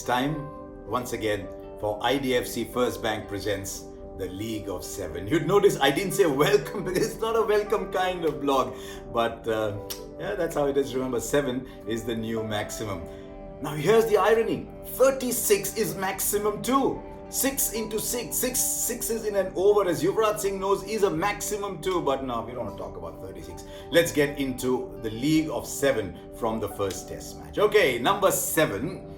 It's time, once again, for IDFC FIRST Bank presents the League of Seven. You'd notice I didn't say welcome because it's not a welcome kind of blog. But yeah, that's how it is. Remember, 7 is the new maximum. Now here's the irony. 36 is maximum too. 6 into 6. 6 sixes in an over, as Yuvraj Singh knows, is a maximum too. But no, we don't want to talk about 36. Let's get into the League of 7 from the first test match. Okay, number 7.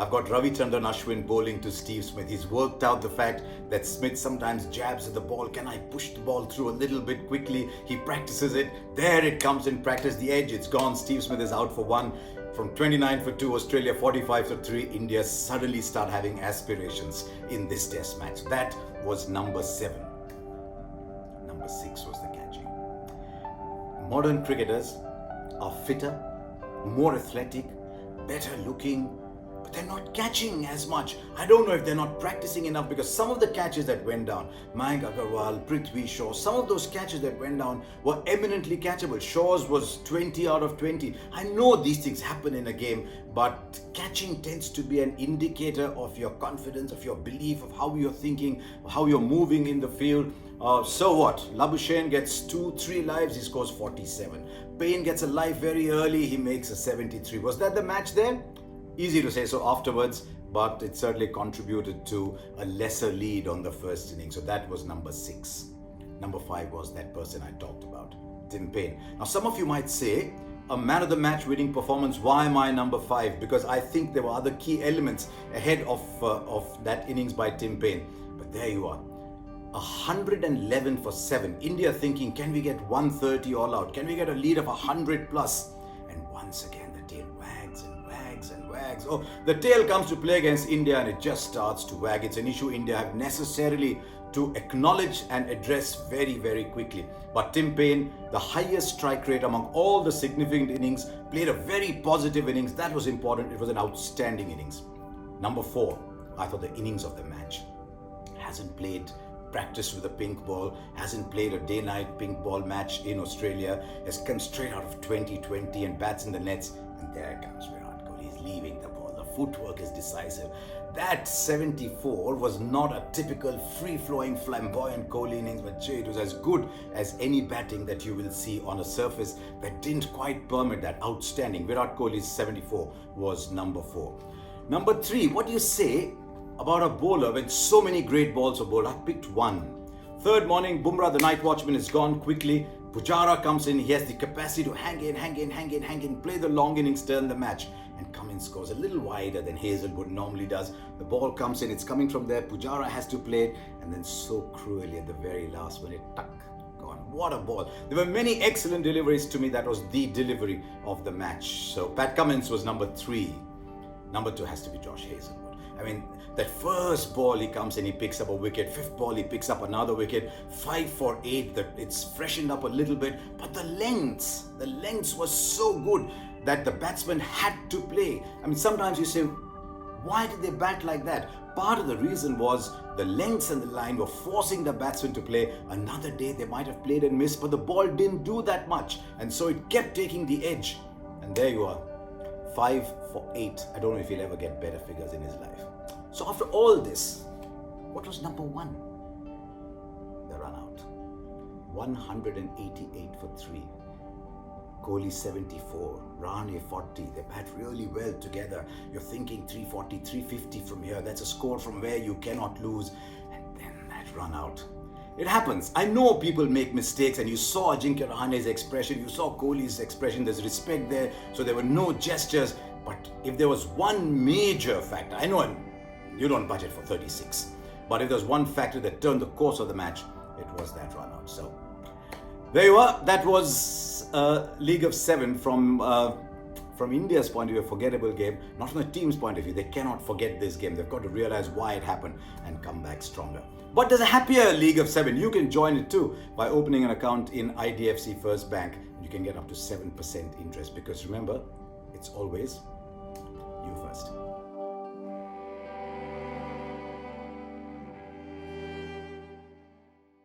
I've got Ravichandran Ashwin bowling to Steve Smith. He's worked out the fact that Smith sometimes jabs at the ball. Can I push the ball through a little bit quickly? He practices it. There it comes in practice. The edge, it's gone. Steve Smith is out for 1. From 29 for 2, Australia 45 for 3, India suddenly start having aspirations in this test match. That was number 7. Number 6 was the catching. Modern cricketers are fitter, more athletic, better looking, but they're not catching as much. I don't know if they're not practicing enough, because some of the catches that went down, Mayank Agarwal, Prithvi Shaw, some of those catches that went down were eminently catchable. Shaw's was 20 out of 20. I know these things happen in a game, but catching tends to be an indicator of your confidence, of your belief, of how you're thinking, how you're moving in the field. So what? Labuschagne gets 2-3 lives, he scores 47. Payne gets a life very early, he makes a 73. Was that the match there? Easy to say so afterwards, but it certainly contributed to a lesser lead on the first inning. So that was number 6. Number 5 was that person I talked about, Tim Payne. Now some of you might say, a man of the match winning performance, why am I number 5? Because I think there were other key elements ahead of that innings by Tim Payne. But there you are. 111 for 7. India thinking, can we get 130 all out? Can we get a lead of 100 plus? And once again, the tail wags and wags and wags. Oh, the tail comes to play against India and it just starts to wag. It's an issue India have necessarily to acknowledge and address very, very quickly. But Tim Payne, the highest strike rate among all the significant innings, played a very positive innings. That was important. It was an outstanding innings. Number 4, I thought the innings of the match. Hasn't played practice with a pink ball, hasn't played a day-night pink ball match in Australia, has come straight out of 2020 and bats in the nets, and there comes Virat Kohli. He's leaving the ball. The footwork is decisive. That 74 was not a typical free-flowing, flamboyant Kohli innings, but it was as good as any batting that you will see on a surface that didn't quite permit that. Outstanding. Virat Kohli's 74 was number 4. Number 3, what do you say about a bowler when so many great balls are bowled? I picked one. Third morning, Bumrah, the night watchman, is gone quickly. Pujara comes in. He has the capacity to hang in, play the long innings, turn the match, and come in, scores a little wider than Hazelwood normally does. The ball comes in, it's coming from there. Pujara has to play it, and then so cruelly at the very last minute, tuck, gone. What a ball. There were many excellent deliveries. To me, that was the delivery of the match. So Pat Cummins was number 3. Number 2 has to be Josh Hazelwood. I mean, that first ball he comes in, he picks up a wicket. 5th ball he picks up another wicket. 5 for 8, it's freshened up a little bit. But the lengths was so good that the batsman had to play. I mean, sometimes you say, why did they bat like that? Part of the reason was the lengths and the line were forcing the batsman to play. Another day they might have played and missed, but the ball didn't do that much. And so it kept taking the edge. And there you are. 5 for 8. I don't know if he'll ever get better figures in his life. So after all this, what was number 1? The run out. 188 for 3. Kohli 74, Rahane 40. They bat really well together. You're thinking 340, 350 from here. That's a score from where you cannot lose. And then that run out. It happens. I know people make mistakes, and you saw Ajinkya Rahane's expression, you saw Kohli's expression, there's respect there, so there were no gestures. But if there was one major factor, I know you don't budget for 36, but if there's one factor that turned the course of the match, it was that run out. So there you are. That was League of 7 from India's point of view, a forgettable game. Not from the team's point of view. They cannot forget this game. They've got to realize why it happened and come back stronger. But there's a happier League of 7. You can join it too by opening an account in IDFC FIRST Bank. You can get up to 7% interest, because remember, it's always you first.